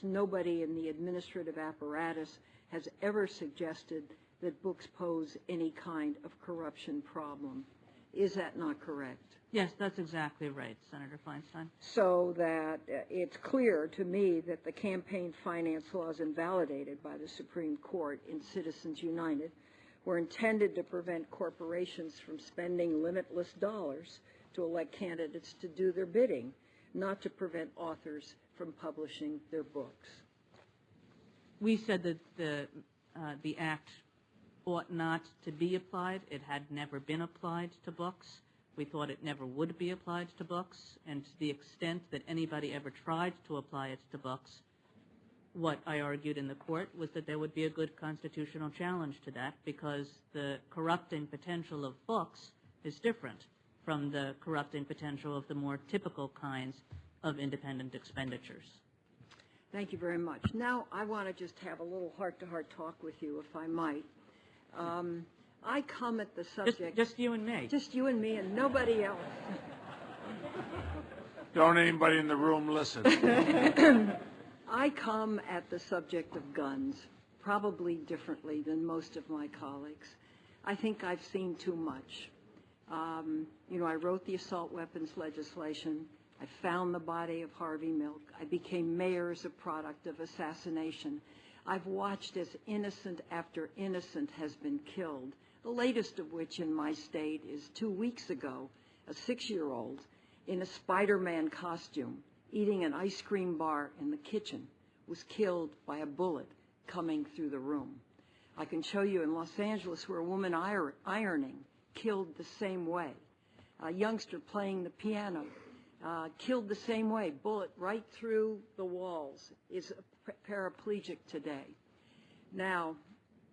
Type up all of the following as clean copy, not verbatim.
Nobody in the administrative apparatus has ever suggested that books pose any kind of corruption problem. Is that not correct? Yes, that's exactly right, Senator Feinstein. So that it's clear to me that the campaign finance laws invalidated by the Supreme Court in Citizens United were intended to prevent corporations from spending limitless dollars to elect candidates to do their bidding, not to prevent authors from publishing their books. We said that the act ought not to be applied. It had never been applied to books. We thought it never would be applied to books, and to the extent that anybody ever tried to apply it to books, what I argued in the court was that there would be a good constitutional challenge to that, because the corrupting potential of books is different from the corrupting potential of the more typical kinds of independent expenditures. Thank you very much. Now I want to just have a little heart-to-heart talk with you, if I might. I come at the subject... Just you and me. Just you and me and nobody else. Don't anybody in the room listen. I come at the subject of guns probably differently than most of my colleagues. I think I've seen too much. You know, I wrote the assault weapons legislation. I found the body of Harvey Milk. I became mayor as a product of assassination. I've watched as innocent after innocent has been killed, the latest of which in my state is 2 weeks ago, a 6-year-old in a Spider-Man costume eating an ice cream bar in the kitchen was killed by a bullet coming through the room. I can show you in Los Angeles where a woman ironing killed the same way. A youngster playing the piano killed the same way, bullet right through the walls, is paraplegic today. Now,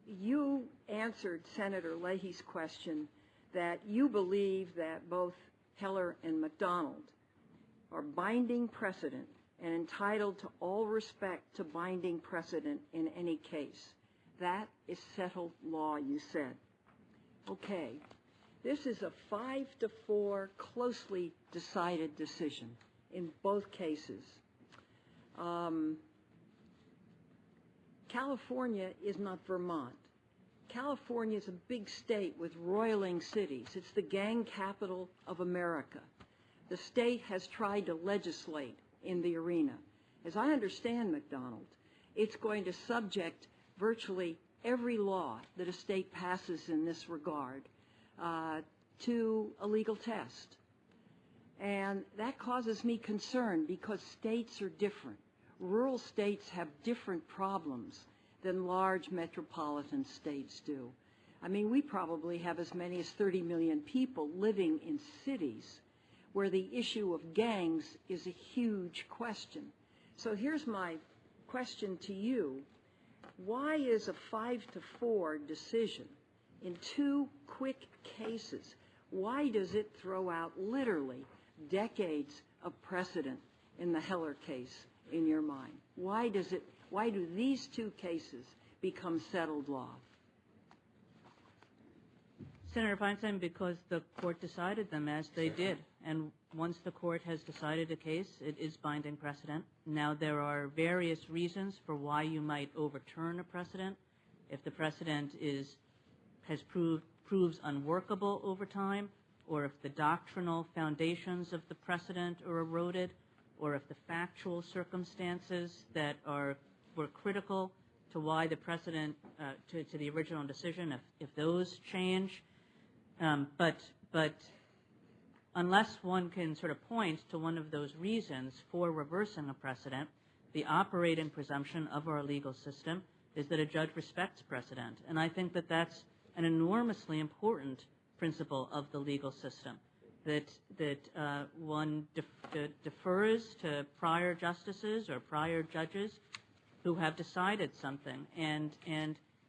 you answered Senator Leahy's question that you believe that both Heller and McDonald are binding precedent and entitled to all respect to binding precedent in any case. That is settled law, you said. Okay. This is a 5-4 closely decided decision in both cases. California is not Vermont. California is a big state with roiling cities. It's the gang capital of America. The state has tried to legislate in the arena. As I understand, McDonald, it's going to subject virtually every law that a state passes in this regard to a legal test. And that causes me concern because states are different. Rural states have different problems than large metropolitan states do. I mean, we probably have as many as 30 million people living in cities where the issue of gangs is a huge question. So here's my question to you. Why is a 5-4 decision in 2 quick cases, why does it throw out literally decades of precedent in the Heller case in your mind? Why do these 2 cases become settled law? Senator Feinstein, because the court decided them as they did. And once the court has decided a case, it is binding precedent. Now, there are various reasons for why you might overturn a precedent. If the precedent proves unworkable over time, or if the doctrinal foundations of the precedent are eroded, or if the factual circumstances that were critical to why the precedent, to the original decision, if those change. But unless one can sort of point to one of those reasons for reversing a precedent, the operating presumption of our legal system is that a judge respects precedent. And I think that that's an enormously important principle of the legal system, that one defers to prior justices or prior judges who have decided something, and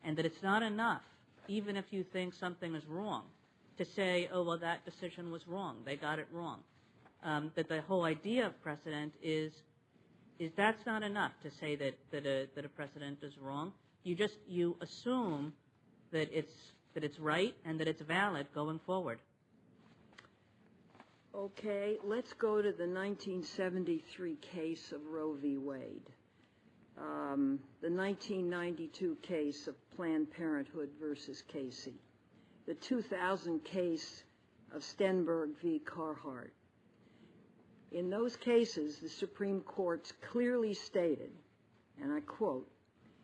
that it's not enough, even if you think something is wrong, to say, oh, well, that decision was wrong, they got it wrong. That the whole idea of precedent is that's not enough to say that a precedent is wrong. You assume that it's right and that it's valid going forward. Okay, let's go to the 1973 case of Roe v. Wade. the 1992 case of Planned Parenthood versus Casey, the 2000 case of Stenberg v. Carhart. In those cases, the Supreme Court's clearly stated, and I quote,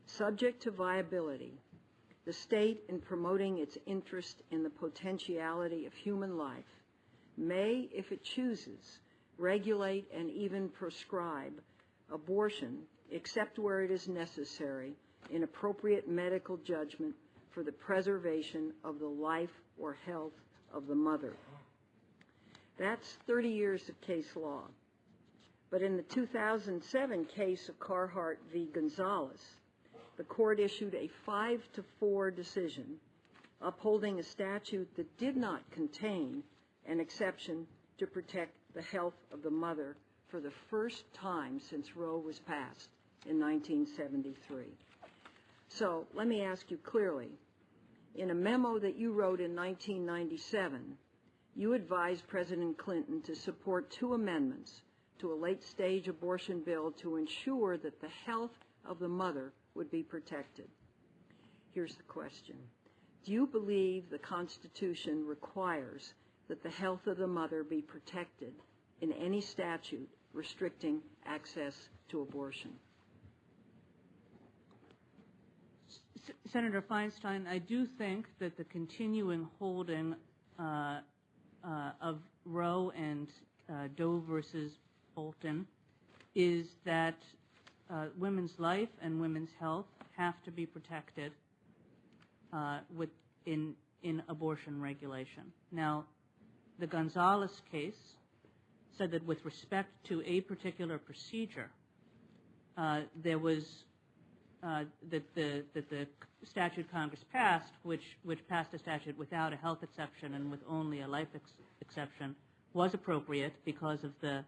"Subject to viability, the state, in promoting its interest in the potentiality of human life, may, if it chooses, regulate and even prescribe abortion, except where it is necessary, in appropriate medical judgment for the preservation of the life or health of the mother." That's 30 years of case law. But in the 2007 case of Carhart v. Gonzalez, the court issued a 5-4 decision upholding a statute that did not contain an exception to protect the health of the mother for the first time since Roe was passed in 1973. So let me ask you clearly. In a memo that you wrote in 1997, you advised President Clinton to support 2 amendments to a late-stage abortion bill to ensure that the health of the mother would be protected. Here's the question. Do you believe the Constitution requires that the health of the mother be protected in any statute restricting access to abortion? Senator Feinstein, I do think that the continuing holding of Roe and Doe versus Bolton is that women's life and women's health have to be protected in abortion regulation. Now, the Gonzalez case said that with respect to a particular procedure, there was that the statute Congress passed, which passed a statute without a health exception and with only a life exception, was appropriate because of the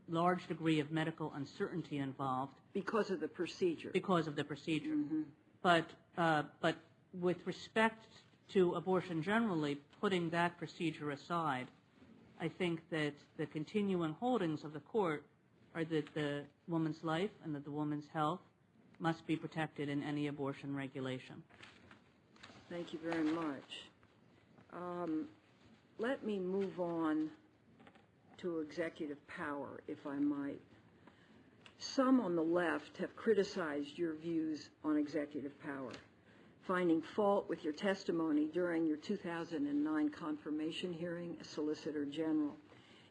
large degree of medical uncertainty involved. Because of the procedure. Because of the procedure. Mm-hmm. But with respect to abortion generally, putting that procedure aside, I think that the continuing holdings of the court are that the woman's life and that the woman's health must be protected in any abortion regulation. Thank you very much. Let me move on to executive power, if I might. Some on the left have criticized your views on executive power, finding fault with your testimony during your 2009 confirmation hearing as Solicitor General,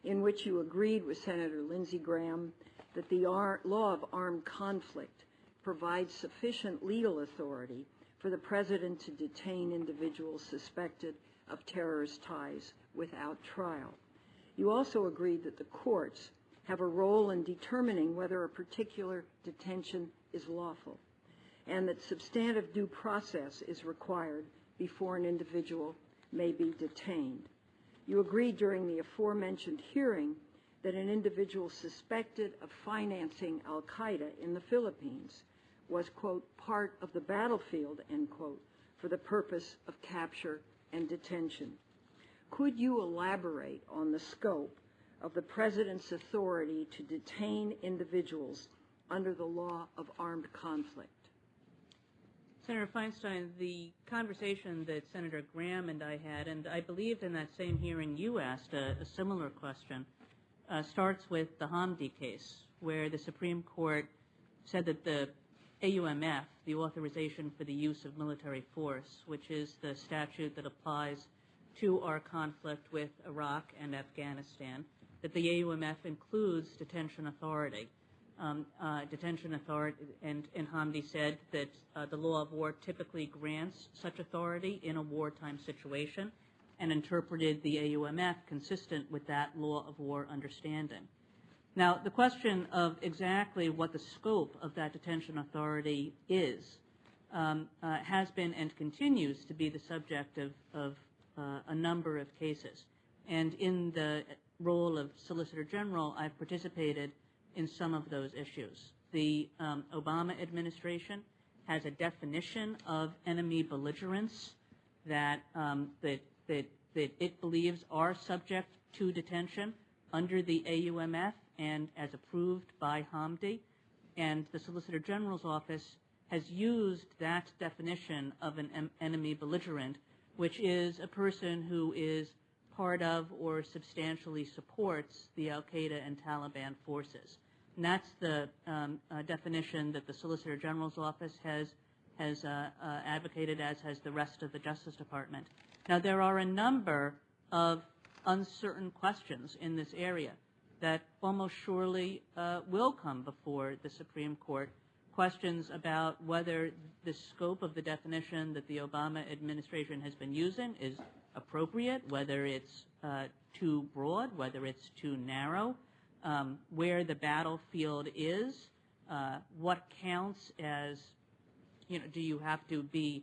in which you agreed with Senator Lindsey Graham that the law of armed conflict provides sufficient legal authority for the President to detain individuals suspected of terrorist ties without trial. You also agreed that the courts have a role in determining whether a particular detention is lawful, and that substantive due process is required before an individual may be detained. You agreed during the aforementioned hearing that an individual suspected of financing al-Qaeda in the Philippines was, quote, part of the battlefield, end quote, for the purpose of capture and detention. Could you elaborate on the scope of the President's authority to detain individuals under the law of armed conflict? Senator Feinstein, the conversation that Senator Graham and I had, and I believed in that same hearing you asked a similar question, starts with the Hamdi case, where the Supreme Court said that the AUMF, the Authorization for the Use of Military Force, which is the statute that applies to our conflict with Iraq and Afghanistan, that the AUMF includes detention authority. And Hamdi said that the law of war typically grants such authority in a wartime situation, and interpreted the AUMF consistent with that law of war understanding. Now, the question of exactly what the scope of that detention authority is has been and continues to be the subject of a number of cases. And in the role of Solicitor General, I've participated in some of those issues. The Obama administration has a definition of enemy belligerents that it believes are subject to detention under the AUMF and as approved by Hamdi. And the Solicitor General's office has used that definition of an enemy belligerent, which is a person who is part of or substantially supports the al-Qaeda and Taliban forces. And that's the definition that the Solicitor General's office has advocated, as has the rest of the Justice Department. Now, there are a number of uncertain questions in this area that almost surely will come before the Supreme Court. Questions about whether the scope of the definition that the Obama administration has been using is appropriate, whether it's too broad, whether it's too narrow, where the battlefield is, what counts as, do you have to be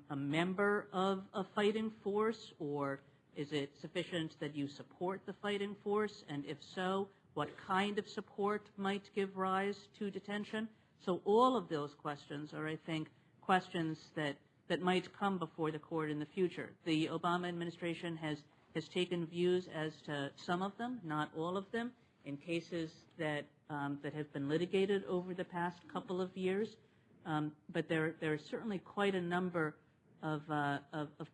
a member of a fighting force, or is it sufficient that you support the fighting force? And if so, what kind of support might give rise to detention? So all of those questions are, I think, questions that might come before the court in the future. The Obama administration has taken views as to some of them, not all of them, in cases that have been litigated over the past couple of years. But there are certainly quite a number of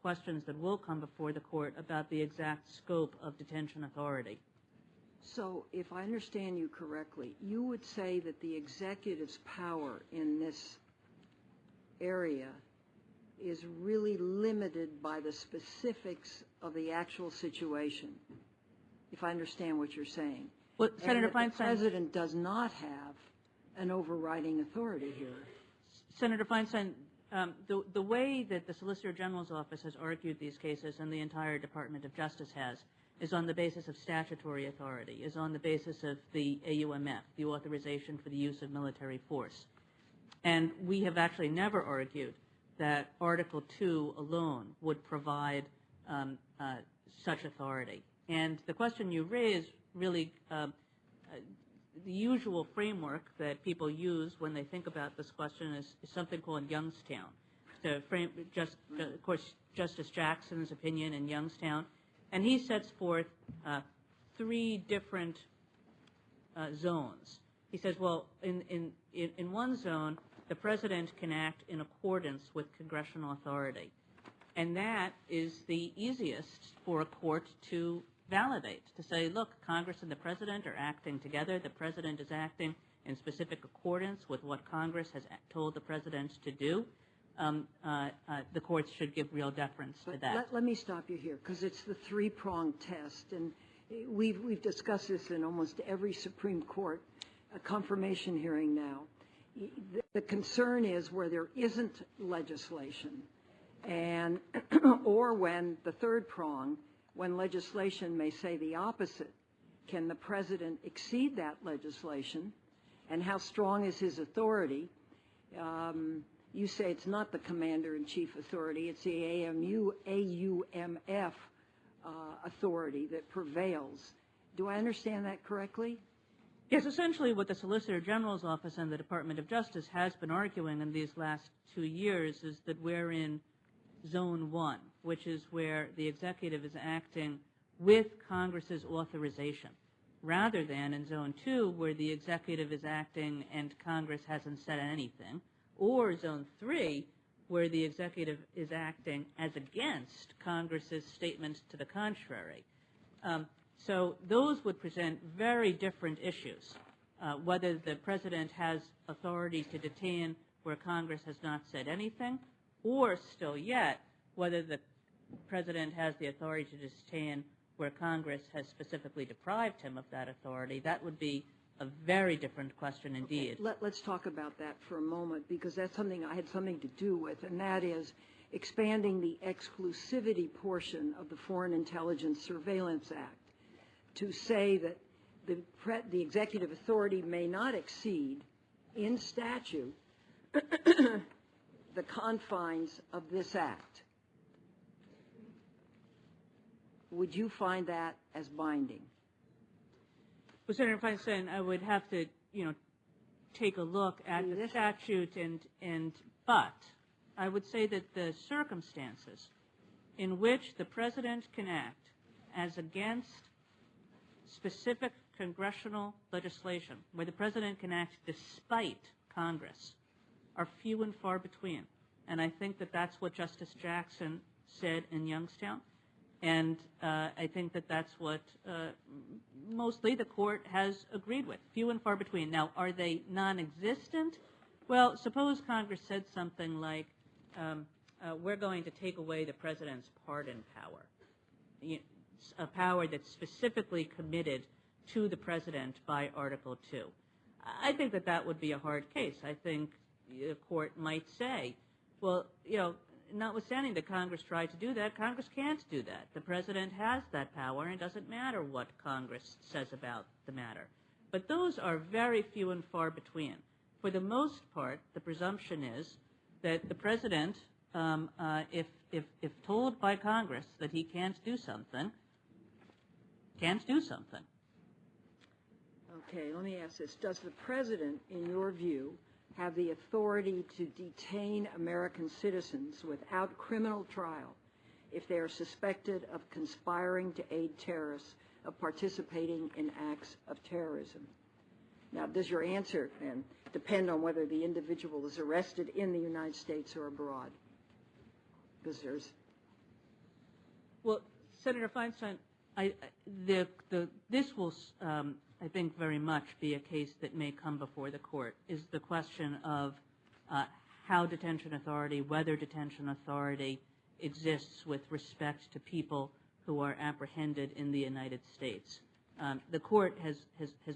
questions that will come before the court about the exact scope of detention authority. So if I understand you correctly, you would say that the executive's power in this area is really limited by the specifics of the actual situation, if I understand what you're saying. Well, Senator Feinstein, the president does not have an overriding authority here. Senator Feinstein, the way that the Solicitor General's office has argued these cases, and the entire Department of Justice has, is on the basis of statutory authority, is on the basis of the AUMF, the authorization for the use of military force. And we have actually never argued that Article 2 alone would provide such authority. And the question you raise really, the usual framework that people use when they think about this question is something called Youngstown. Of course, Justice Jackson's opinion in Youngstown. And he sets forth 3 different zones. He says, well, in one zone, the president can act in accordance with congressional authority. And that is the easiest for a court to validate, to say, look, Congress and the president are acting together. The president is acting in specific accordance with what Congress has told the president to do. The courts should give real deference to that. Let me stop you here, because it's the 3-pronged test, and we've discussed this in almost every Supreme Court confirmation hearing now. The concern is where there isn't legislation, and or when the 3rd prong, when legislation may say the opposite. Can the president exceed that legislation, and how strong is his authority? You say it's not the commander-in-chief authority, it's the AUMF authority that prevails. Do I understand that correctly? Yes, essentially what the Solicitor General's office and the Department of Justice has been arguing in these last 2 years is that we're in Zone 1, which is where the executive is acting with Congress's authorization, rather than in Zone 2, where the executive is acting and Congress hasn't said anything, or Zone 3, where the executive is acting as against Congress's statement to the contrary. So those would present very different issues, whether the president has authority to detain where Congress has not said anything, or still yet, whether the president has the authority to detain where Congress has specifically deprived him of that authority. That would be a very different question indeed. Let's talk about that for a moment, because that's something I had something to do with, and that is expanding the exclusivity portion of the Foreign Intelligence Surveillance Act to say that the executive authority may not exceed in statute the confines of this act. Would you find that as binding? Well, Senator Feinstein, I would have to, take a look at the statute, but I would say that the circumstances in which the president can act as against specific congressional legislation where the president can act despite Congress are few and far between. And I think that that's what Justice Jackson said in Youngstown. And I think that that's what mostly the court has agreed with, few and far between. Now, are they non-existent? Well, suppose Congress said something like, we're going to take away the president's pardon power, a power that's specifically committed to the president by Article 2. I think that that would be a hard case. I think the court might say, well, notwithstanding that Congress tried to do that, Congress can't do that. The president has that power, and it doesn't matter what Congress says about the matter. But those are very few and far between. For the most part, the presumption is that the president, if told by Congress that he can't do something, can't do something. Okay, let me ask this. Does the president, in your view, have the authority to detain American citizens without criminal trial if they are suspected of conspiring to aid terrorists, of participating in acts of terrorism? Now, does your answer then depend on whether the individual is arrested in the United States or abroad? Because there's... Well, Senator Feinstein, this will, I think, very much be a case that may come before the court, is the question of how detention authority, whether detention authority exists with respect to people who are apprehended in the United States. The court has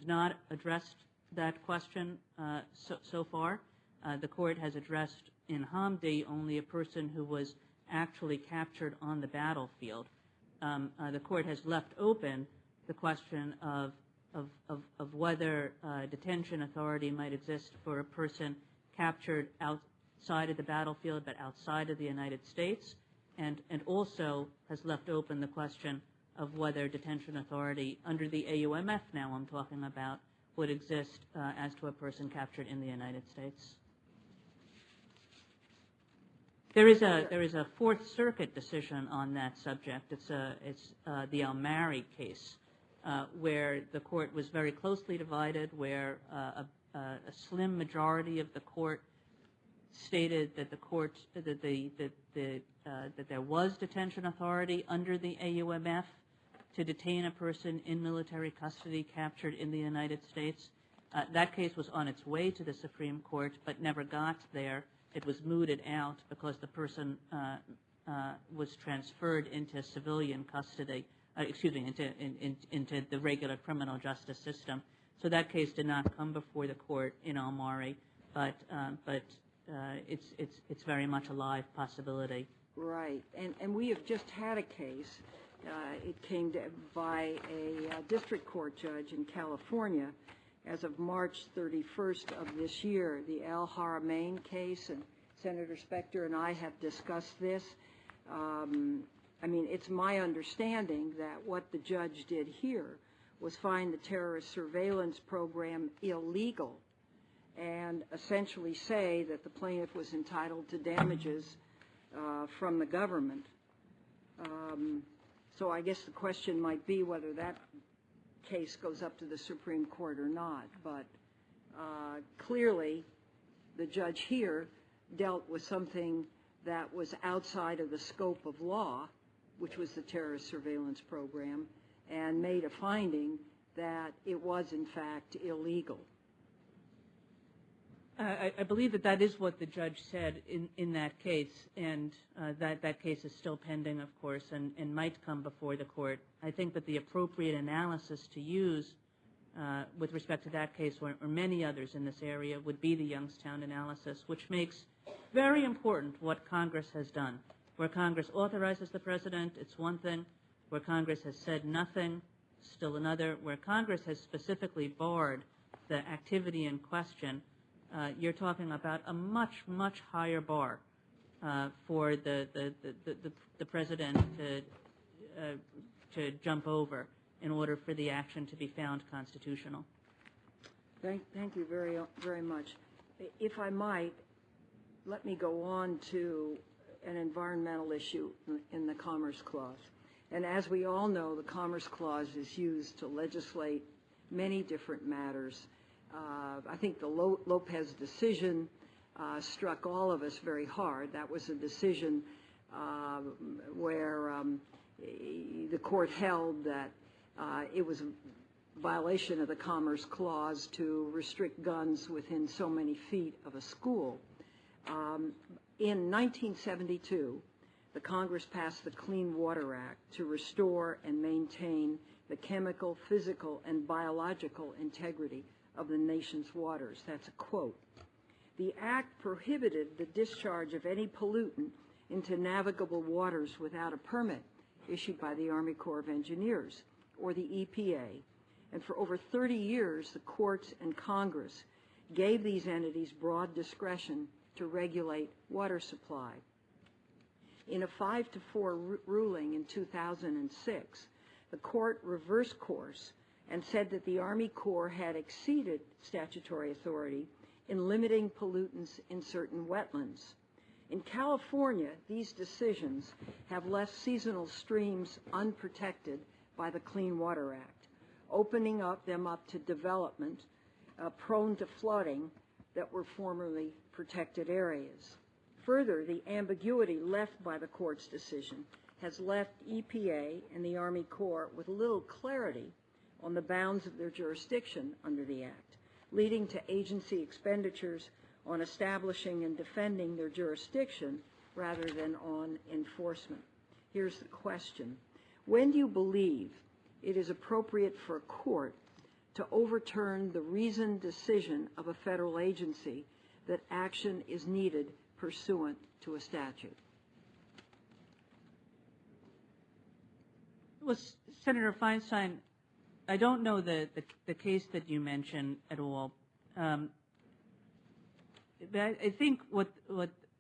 not addressed that question so far. The court has addressed in Hamdi only a person who was actually captured on the battlefield. The court has left open the question of whether detention authority might exist for a person captured outside of the battlefield but outside of the United States, and also has left open the question of whether detention authority under the AUMF, now I'm talking about, would exist as to a person captured in the United States. There is a Fourth Circuit decision on that subject. It's the Almari case, where the court was very closely divided, where a slim majority of the court stated that that there was detention authority under the AUMF to detain a person in military custody captured in the United States. That case was on its way to the Supreme Court, but never got there. It was mooted out because the person was transferred into civilian custody, into the regular criminal justice system. So that case did not come before the court in Almari, but it's very much a live possibility. Right, and we have just had a case. It came by a district court judge in California as of March 31st of this year, the Al Haramain case, and Senator Specter and I have discussed this. I mean, it's my understanding that what the judge did here was find the terrorist surveillance program illegal and essentially say that the plaintiff was entitled to damages from the government. So I guess the question might be whether that case goes up to the Supreme Court or not. But clearly, the judge here dealt with something that was outside of the scope of law, which was the terrorist surveillance program, and made a finding that it was, in fact, illegal. I believe that is what the judge said in that case, and that case is still pending, of course, and might come before the court. I think that the appropriate analysis to use with respect to that case or many others in this area would be the Youngstown analysis, which makes very important what Congress has done. Where Congress authorizes the president, it's one thing. Where Congress has said nothing, still another. Where Congress has specifically barred the activity in question, you're talking about a much, much higher bar for the president to jump over in order for the action to be found constitutional. Thank you very, very much. If I might, let me go on to an environmental issue in the Commerce Clause. And as we all know, the Commerce Clause is used to legislate many different matters. I think the Lopez decision struck all of us very hard. That was a decision where the court held that it was a violation of the Commerce Clause to restrict guns within so many feet of a school. In 1972, the Congress passed the Clean Water Act to restore and maintain the chemical, physical, and biological integrity of the nation's waters. That's a quote. The act prohibited the discharge of any pollutant into navigable waters without a permit issued by the Army Corps of Engineers or the EPA. And for over 30 years, the courts and Congress gave these entities broad discretion to regulate water supply. In a 5-4 ruling in 2006, the court reversed course and said that the Army Corps had exceeded statutory authority in limiting pollutants in certain wetlands. In California, these decisions have left seasonal streams unprotected by the Clean Water Act, opening them up to development prone to flooding that were formerly protected areas. Further, the ambiguity left by the court's decision has left EPA and the Army Corps with little clarity on the bounds of their jurisdiction under the Act, leading to agency expenditures on establishing and defending their jurisdiction rather than on enforcement. Here's the question. When do you believe it is appropriate for a court to overturn the reasoned decision of a federal agency that action is needed pursuant to a statute? Well, Senator Feinstein, I don't know the case that you mentioned at all. But I think what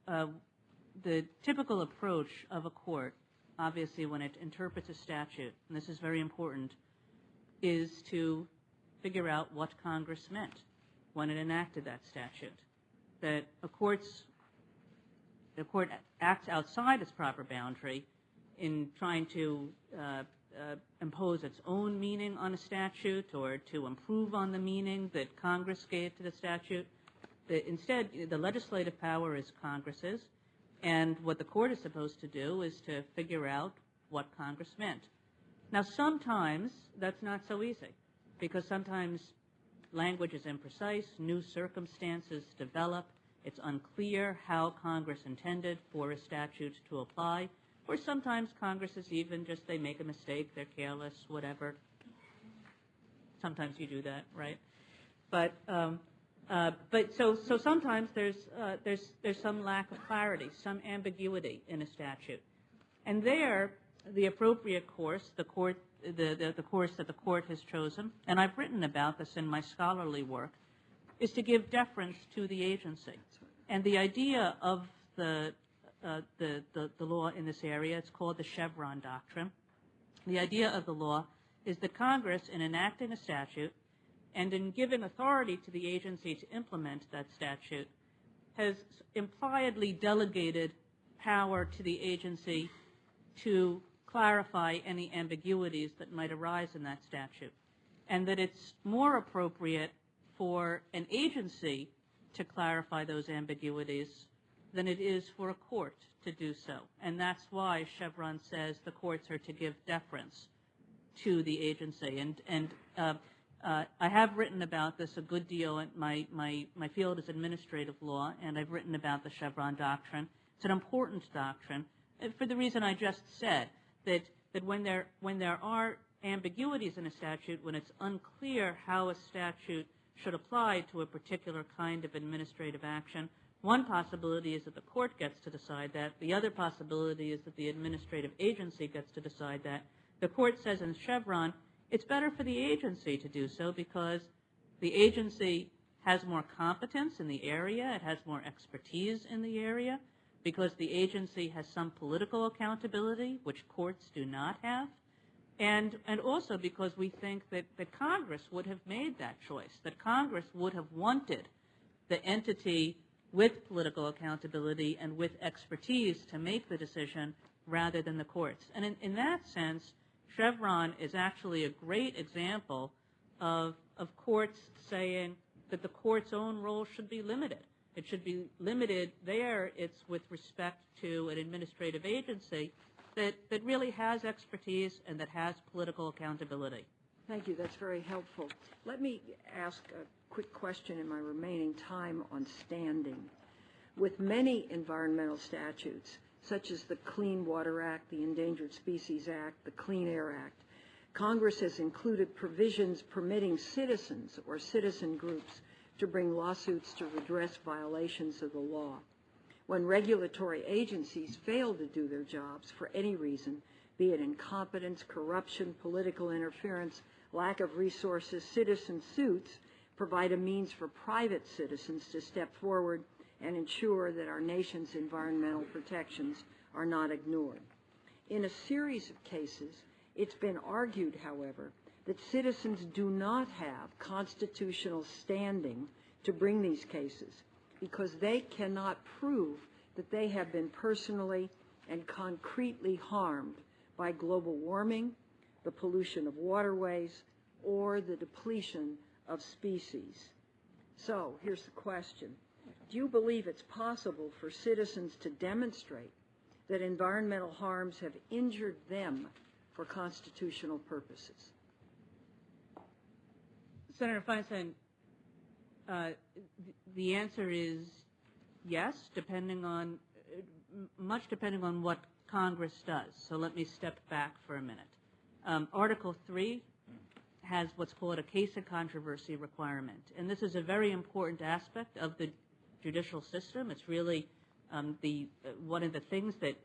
the typical approach of a court, obviously when it interprets a statute, and this is very important, is to figure out what Congress meant when it enacted that statute. That the court acts outside its proper boundary in trying to impose its own meaning on a statute or to improve on the meaning that Congress gave to the statute. Instead, the legislative power is Congress's, and what the court is supposed to do is to figure out what Congress meant. Now, sometimes that's not so easy, because sometimes language is imprecise, new circumstances develop, it's unclear how Congress intended for a statute to apply, or sometimes Congress is even just, they make a mistake, they're careless, whatever. Sometimes you do that, right? But so sometimes there's some lack of clarity, some ambiguity in a statute, and there the appropriate course, the course that the court has chosen, and I've written about this in my scholarly work, is to give deference to the agency. And the idea of the law in this area, it's called the Chevron doctrine. The idea of the law is that Congress, in enacting a statute and in giving authority to the agency to implement that statute, has impliedly delegated power to the agency to clarify any ambiguities that might arise in that statute, and that it's more appropriate for an agency to clarify those ambiguities than it is for a court to do so. And that's why Chevron says the courts are to give deference to the agency. And I have written about this a good deal. My field is administrative law, and I've written about the Chevron doctrine. It's an important doctrine for the reason I just said, that when there are ambiguities in a statute, when it's unclear how a statute should apply to a particular kind of administrative action, one possibility is that the court gets to decide that. The other possibility is that the administrative agency gets to decide that. The court says in Chevron, it's better for the agency to do so because the agency has more competence in the area, it has more expertise in the area, because the agency has some political accountability, which courts do not have, and also because we think that Congress would have made that choice, that Congress would have wanted the entity with political accountability and with expertise to make the decision rather than the courts. And in that sense, Chevron is actually a great example of courts saying that the court's own role should be limited. It should be limited there. It's with respect to an administrative agency that really has expertise and that has political accountability. Thank you. That's very helpful. Let me ask a quick question in my remaining time on standing. With many environmental statutes, such as the Clean Water Act, the Endangered Species Act, the Clean Air Act, Congress has included provisions permitting citizens or citizen groups to bring lawsuits to redress violations of the law. When regulatory agencies fail to do their jobs for any reason, be it incompetence, corruption, political interference, lack of resources, citizen suits provide a means for private citizens to step forward and ensure that our nation's environmental protections are not ignored. In a series of cases, it's been argued, however, that citizens do not have constitutional standing to bring these cases because they cannot prove that they have been personally and concretely harmed by global warming, the pollution of waterways, or the depletion of species. So here's the question. Do you believe it's possible for citizens to demonstrate that environmental harms have injured them for constitutional purposes? Senator Feinstein, the answer is yes, much depending on what Congress does. So let me step back for a minute. Article 3 has what's called a case of controversy requirement, and this is a very important aspect of the judicial system. It's really one of the things that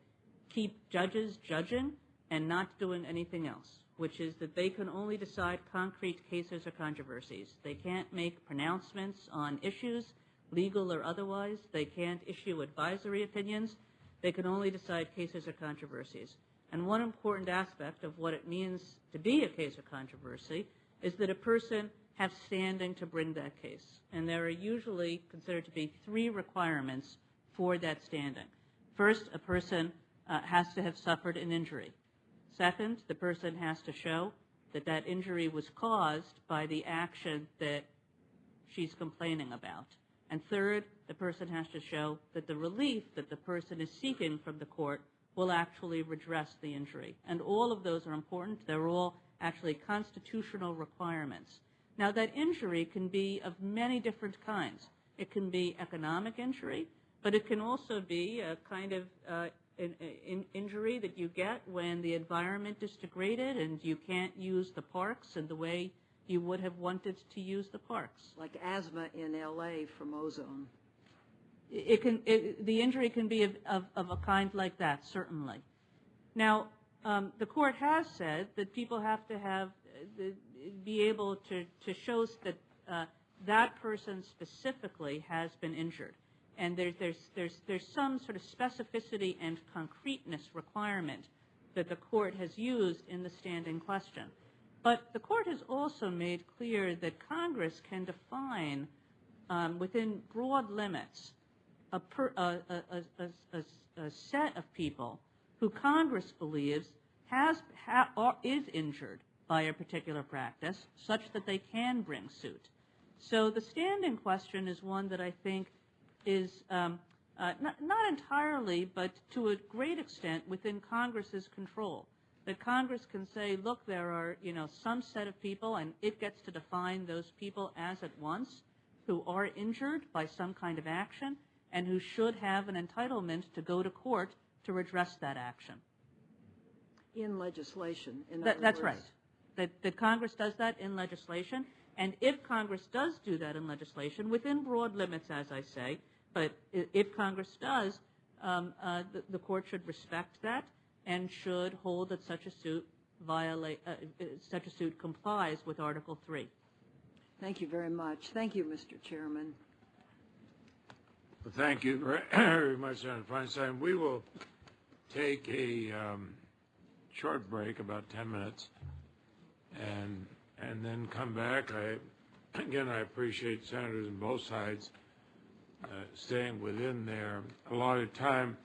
keep judges judging and not doing anything else, which is that they can only decide concrete cases or controversies. They can't make pronouncements on issues, legal or otherwise. They can't issue advisory opinions. They can only decide cases or controversies. And one important aspect of what it means to be a case or controversy is that a person have standing to bring that case. And there are usually considered to be 3 requirements for that standing. First, a person has to have suffered an injury. Second, the person has to show that that injury was caused by the action that she's complaining about. And third, the person has to show that the relief that the person is seeking from the court will actually redress the injury. And all of those are important. They're all actually constitutional requirements. Now, that injury can be of many different kinds. It can be economic injury, but it can also be a kind of injury that you get when the environment is degraded and you can't use the parks in the way you would have wanted to use the parks. Like asthma in LA from ozone. The injury can be of a kind like that, certainly. Now, the court has said that people have to be able to show that that person specifically has been injured. And there's some sort of specificity and concreteness requirement that the court has used in the standing question. But the court has also made clear that Congress can define within broad limits a set of people who Congress believes is injured by a particular practice such that they can bring suit. So the standing question is one that I think is not entirely, but to a great extent within Congress's control. That Congress can say, look, there are some set of people, and it gets to define those people as at once who are injured by some kind of action and who should have an entitlement to go to court to redress that action. In legislation, That's right. That Congress does that in legislation, and if Congress does do that in legislation, within broad limits, as I say, but if Congress does, the court should respect that and should hold that such a suit complies with Article 3. Thank you very much. Thank you, Mr. Chairman. Well, thank you very much, Senator Feinstein. We will take a short break, about 10 minutes, and then come back. I appreciate senators on both sides staying within their allotted time.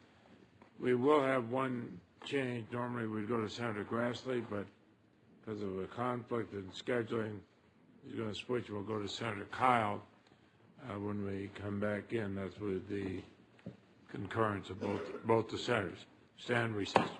We will have one change. Normally we'd go to Senator Grassley, but because of a conflict in scheduling, is going to switch. We'll go to Senator Kyle when we come back in. That's with the concurrence of both the senators. Stand recessed.